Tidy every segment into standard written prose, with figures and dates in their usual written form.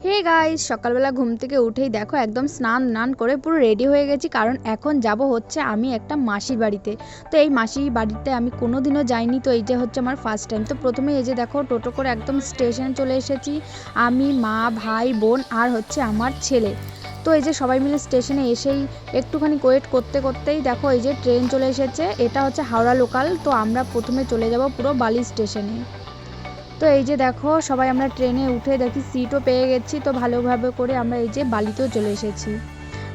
Hey guys, সকালবেলা ঘুম থেকে উঠেই দেখো একদম স্নান করে পুরো রেডি হয়ে গেছি, কারণ এখন যাব হচ্ছে আমি একটা মাসির বাড়িতে। তো এই মাসির বাড়িতে আমি কোনোদিনও যাইনি, তো এই যে হচ্ছে আমার ফার্স্ট টাইম। তো প্রথমে এই যে দেখো টোটো করে একদম স্টেশনে চলে এসেছি আমি, মা, ভাই, বোন আর হচ্ছে আমার ছেলে। তো এই যে সবাই মিলে স্টেশনে এসেই একটুখানি ওয়েট করতে করতেই দেখো এই যে ট্রেন চলে এসেছে। এটা হচ্ছে হাওড়া লোকাল। তো আমরা প্রথমে চলে যাব পুরো বালি স্টেশনে। তো এই যে দেখো সবাই আমরা ট্রেনে উঠে দেখি সিটও পেয়ে গেছি, তো ভালোভাবে করে আমরা এই যে বালিতেও চলে এসেছি।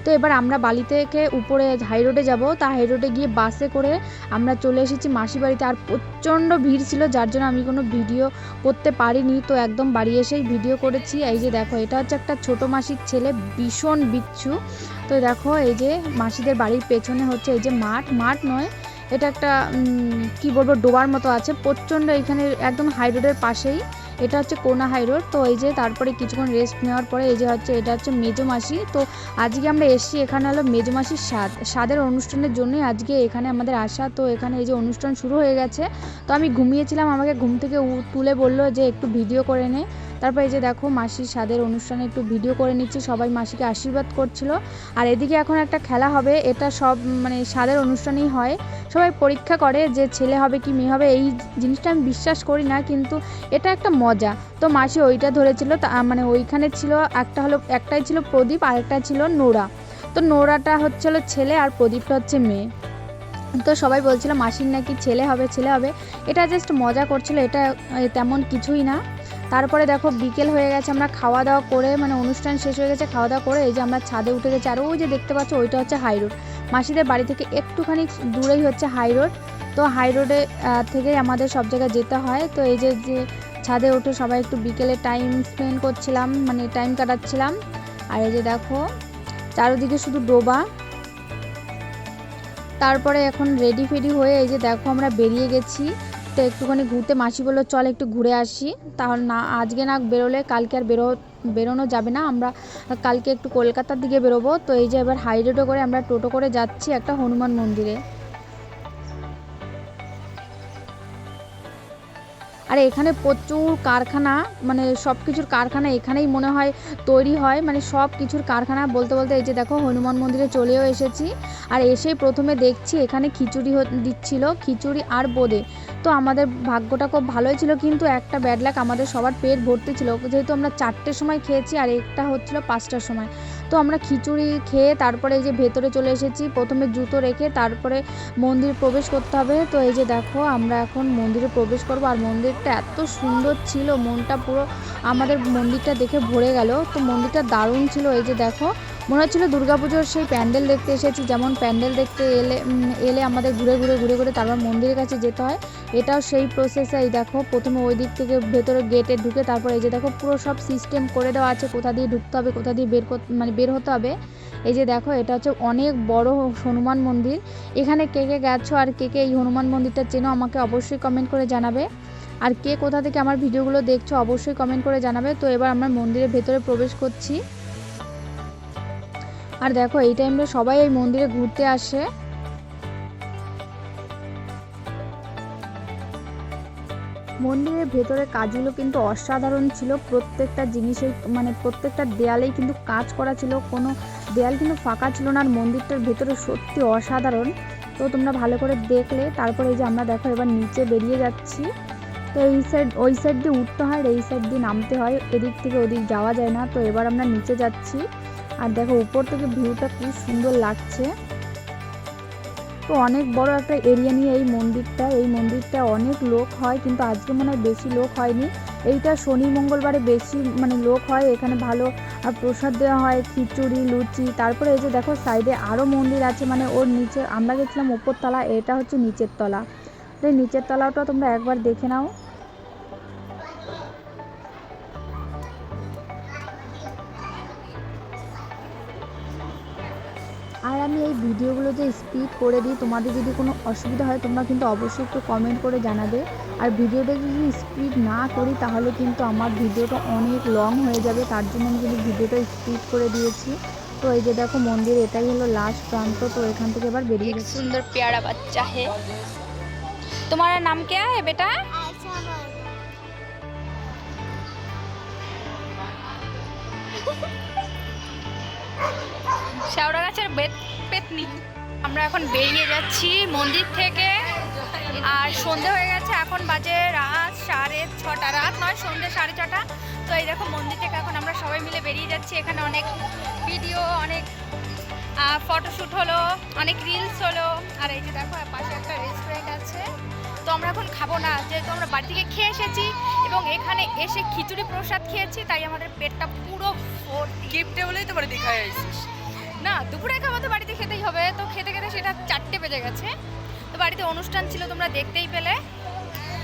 তো এবার আমরা বালি থেকে উপরে হাই রোডে যাব, তা হাই রোডে গিয়ে বাসে করে আমরা চলে এসেছি মাসি বাড়িতে। আর প্রচণ্ড ভিড় ছিল, যার জন্য আমি কোনো ভিডিও করতে পারিনি, তো একদম বাড়ি এসেই ভিডিও করেছি। এই যে দেখো এটা হচ্ছে একটা ছোট মাসির ছেলে, ভীষণ বিচ্ছু। তো দেখো এই যে মাসিদের বাড়ির পেছনে হচ্ছে এই যে মাঠ নয়, এটা একটা কি বলবো, ডোবার মতো আছে প্রচণ্ড, এখানে একদম হাই রোডের পাশেই। এটা হচ্ছে কোনা হাই রোড। তো এই যে তারপরে কিছুক্ষণ রেস্ট নেওয়ার পরে এই যে হচ্ছে এটা হচ্ছে মেজো মাসি। তো আজকে আমরা এসেছি এখানে হলো মেজো মাসির স্বাদের অনুষ্ঠানের জন্যই আজকে এখানে আমাদের আসা। তো এখানে এই যে অনুষ্ঠান শুরু হয়ে গেছে। তো আমি ঘুমিয়েছিলাম, আমাকে ঘুম থেকে তুলে বললো যে একটু ভিডিও করে নে। তারপর এই যে দেখো মাসির স্বাদের অনুষ্ঠানে একটু ভিডিও করে নিচ্ছি, সবাই মাসিকে আশীর্বাদ করছিল। আর এদিকে এখন একটা খেলা হবে, এটা সব মানে স্বাদের অনুষ্ঠানেই হয়। সবাই পরীক্ষা করে যে ছেলে হবে কি মেয়ে হবে, এই জিনিসটা আমি বিশ্বাস করি না, কিন্তু এটা একটা মজা। তো মাসি ওইটা ধরেছিল, মানে ওইখানে ছিল একটা, হলো একটাই ছিল প্রদীপ আর একটা ছিল নোরা। তো নোরাটা হচ্ছিল ছেলে আর প্রদীপটা হচ্ছে মেয়ে। তো সবাই বলছিল মাসির নাকি ছেলে হবে। এটা জাস্ট মজা করছিল, এটা তেমন কিছুই না। তারপরে দেখো বিকেল হয়ে গেছে, আমরা খাওয়া দাওয়া করে মানে অনুষ্ঠান শেষ হয়ে গেছে, খাওয়া দাওয়া করে এই যে আমরা ছাদে উঠে গেছি। আর ওই যে দেখতে পাচ্ছ ওইটা হচ্ছে হাই রোড, মাসিদের বাড়ি থেকে একটুখানি দূরেই হচ্ছে হাই রোড। তো হাই রোডে থেকেই আমাদের সব জায়গায় যেতে হয়। তো এই যে ছাদে উঠে সবাই একটু বিকেলে টাইম স্পেন্ড করছিলাম, মানে টাইম কাটাচ্ছিলাম। আর এই যে দেখো চারিদিকে শুধু ডোবা। তারপরে এখন রেডি ফেডি হয়ে এই যে দেখো আমরা বেরিয়ে গেছি। তো একটুখানি ঘুরতে, মাসি বললো চল একটু ঘুরে আসি, তাহলে না আজকে না বেরোলে কালকে আর বেরোনো যাবে না, আমরা কালকে একটু কলকাতার দিকে বেরোবো। তো এই যে এবার হাই রোডে করে আমরা টোটো করে যাচ্ছি একটা হনুমান মন্দিরে। আর এখানে প্রচুর কারখানা, মানে সব কিছুর কারখানা এখানেই মনে হয় তৈরি হয়, মানে সব কিছুর কারখানা। বলতে বলতে এই যে দেখো হনুমান মন্দিরে চলেও এসেছি। আর এসেই প্রথমে দেখছি এখানে খিচুড়ি দিচ্ছিল, খিচুড়ি আর বোঁদে। তো আমাদের ভাগ্যটা খুব ভালোই ছিল, কিন্তু একটা ব্যাড লাক, আমাদের সবার পেট ভর্তি ছিল, যেহেতু আমরা 4টের সময় খেয়েছি আর একটা হচ্ছিল 5টার সময়। তো আমরা খিচুড়ি খেয়ে তারপরে এই যে ভেতরে চলে এসেছি, প্রথমে জুতো রেখে তারপরে মন্দির প্রবেশ করতে হবে। তো এই যে দেখো আমরা এখন মন্দিরে প্রবেশ করব। আর মন্দিরটা এত সুন্দর ছিল, মনটা পুরো আমাদের মন্দিরটা দেখে ভরে গেল। তো মন্দিরটা দারুণ ছিল। এই যে দেখো মনে হচ্ছিল দুর্গাপুজোর সেই প্যান্ডেল দেখতে এসেছি, যেমন প্যান্ডেল দেখতে এলে আমাদের ঘুরে তারপর মন্দিরের কাছে যেতে হয়, এটাও সেই প্রসেসে। এই দেখো প্রথমে ওই দিক থেকে ভেতরে গেটে ঢুকে তারপর এই যে দেখো পুরো সব সিস্টেম করে দেওয়া আছে, কোথা দিয়ে ঢুকতে হবে, কোথা দিয়ে বের হতে হবে। এই যে দেখো এটা হচ্ছে অনেক বড় হনুমান মন্দির। এখানে কে কে গেছো আর কে কে এই হনুমান মন্দিরটা চেনো আমাকে অবশ্যই কমেন্ট করে জানাবে। আর কে কোথা থেকে আমার ভিডিওগুলো দেখছো অবশ্যই কমেন্ট করে জানাবে। তো এবার আমরা মন্দিরের ভেতরে প্রবেশ করছি। আর দেখো এই টাইমে সবাই এই মন্দিরে ঘুরতে আসে। মন্দিরের ভেতরে কাজগুলো কিন্তু অসাধারণ ছিল, প্রত্যেকটা জিনিসেই মানে প্রত্যেকটা দেয়ালেই কিন্তু কাজ করা ছিল, কোনো দেয়াল কিন্তু ফাঁকা ছিল না। আর মন্দিরটার ভেতরে সত্যি অসাধারণ। তো তোমরা ভালো করে দেখলে। তারপরে এই যে আমরা দেখো এবার নিচে বেরিয়ে যাচ্ছি। তো এই সাইড ওই সাইড দিয়ে উঠতে হয় আর এই সাইড দিয়ে নামতে হয়, এদিক থেকে ওদিক যাওয়া যায় না। তো এবার আমরা নিচে যাচ্ছি। আর দেখো উপর থেকে ভিউটা খুব সুন্দর লাগছে। তো অনেক বড় একটা এরিয়া নিয়ে এই মন্দিরটা অনেক লোক হয়, কিন্তু আজকে মনে হয় বেশি লোক হয়নি। এইটা শনি মঙ্গলবারে বেশি মানে লোক হয়, এখানে ভালো প্রসাদ দেওয়া হয়, খিচুড়ি লুচি। তারপরে এই যে দেখো সাইডে আরও মন্দির আছে, মানে ওর নিচে আমরা গেছিলাম উপর তলা, এটা হচ্ছে নিচের তলা। তো এই নিচের তলাটা তোমরা একবার দেখে নাও। আর আমি এই ভিডিওগুলো যে স্পিড করে দিই, তোমাদের যদি কোনো অসুবিধা হয় তোমরা কিন্তু অবশ্যই একটু কমেন্ট করে জানাবে। আর ভিডিওটা যদি স্পিড না করি তাহলে কিন্তু আমার ভিডিওটা অনেক লং হয়ে যাবে, তার জন্য আমি কিন্তু ভিডিওটা স্পিড করে দিয়েছি। তো এই যে দেখো মন্দির এটাই হলো লাস্ট প্রান্ত। তো এখান থেকে এবার বেরিয়ে গেছি। সুন্দর प्यारा बच्चा है। तुम्हारा नाम क्या है बेटा? শেওড়া গাছের পেতনি। আমরা এখন বেরিয়ে যাচ্ছি মন্দির থেকে, আর সন্ধে হয়ে গেছে, এখন বাজে রাত 6:30, রাত নয়, সন্ধে 6:30। তো এই দেখো মন্দির থেকে এখন আমরা সবাই মিলে বেরিয়ে যাচ্ছি। এখানে অনেক ভিডিও, অনেক ফটোশ্যুট হলো, অনেক রিলস হলো। আর এই যে দেখো পাশে একটা রেস্টুরেন্ট আছে। তো আমরা এখন খাবো না, যেহেতু আমরা বাড়ি থেকে খেয়ে এসেছি এবং এখানে এসে খিচুড়ি প্রসাদ খেয়েছি, তাই আমাদের পেটটা পুরো গিফটে বলেই তো বাড়ি দেখায় আইছিস। না, দুপুরে খাবার তো বাড়িতে খেতেই হবে। তো খেতে খেতে সেটা 4টে বেজে গেছে। তো বাড়িতে অনুষ্ঠান ছিল, তোমরা দেখতেই পেলে।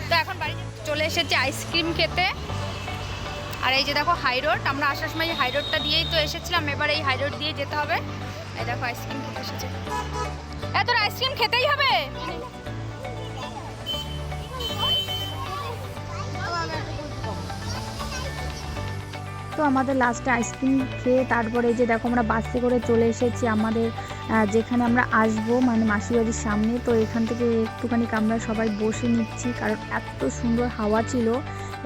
তো এখন বাড়িতে চলে এসেছি আইসক্রিম খেতে। আর এই যে দেখো হাই রোড, আমরা আসার সময় এই হাই রোডটা দিয়েই তো এসেছিলাম, এবার এই হাই রোড দিয়ে যেতে হবে। এই দেখো আইসক্রিম খেতে এসেছে। তোর আইসক্রিম খেতেই হবে। তো আমাদের লাস্টে আইসক্রিম খেয়ে তারপরে এই যে দেখো আমরা বাসে করে চলে এসেছি আমাদের যেখানে আমরা আসবো, মানে মাসির বাড়ির সামনে। তো এখান থেকে একটুখানি আমরা সবাই বসে নিচ্ছি, কারণ এত সুন্দর হাওয়া ছিল।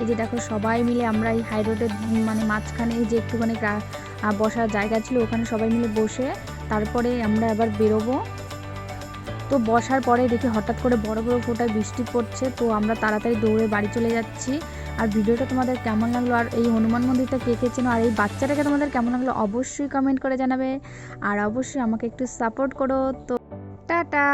এই যে দেখো সবাই মিলে আমরা এই হাই রোডের মানে মাঝখানে যে একটুখানি বসার জায়গা ছিল, ওখানে সবাই মিলে বসে তারপরে আমরা আবার বেরোবো। তো বসার পরে দেখি হঠাৎ করে বড় বড় ফোঁটায় বৃষ্টি পড়ছে। তো আমরা তাড়াতাড়ি দৌড়ে বাড়ি চলে যাচ্ছি। আর ভিডিওটা তোমাদের কেমন লাগলো, আর এই হনুমান মন্দিরটা কে কে চেনো, আর এই বাচ্চাটাকে তোমাদের কেমন লাগলো অবশ্যই কমেন্ট করে জানাবে। আর অবশ্যই আমাকে একটু সাপোর্ট করো। তো টাটা।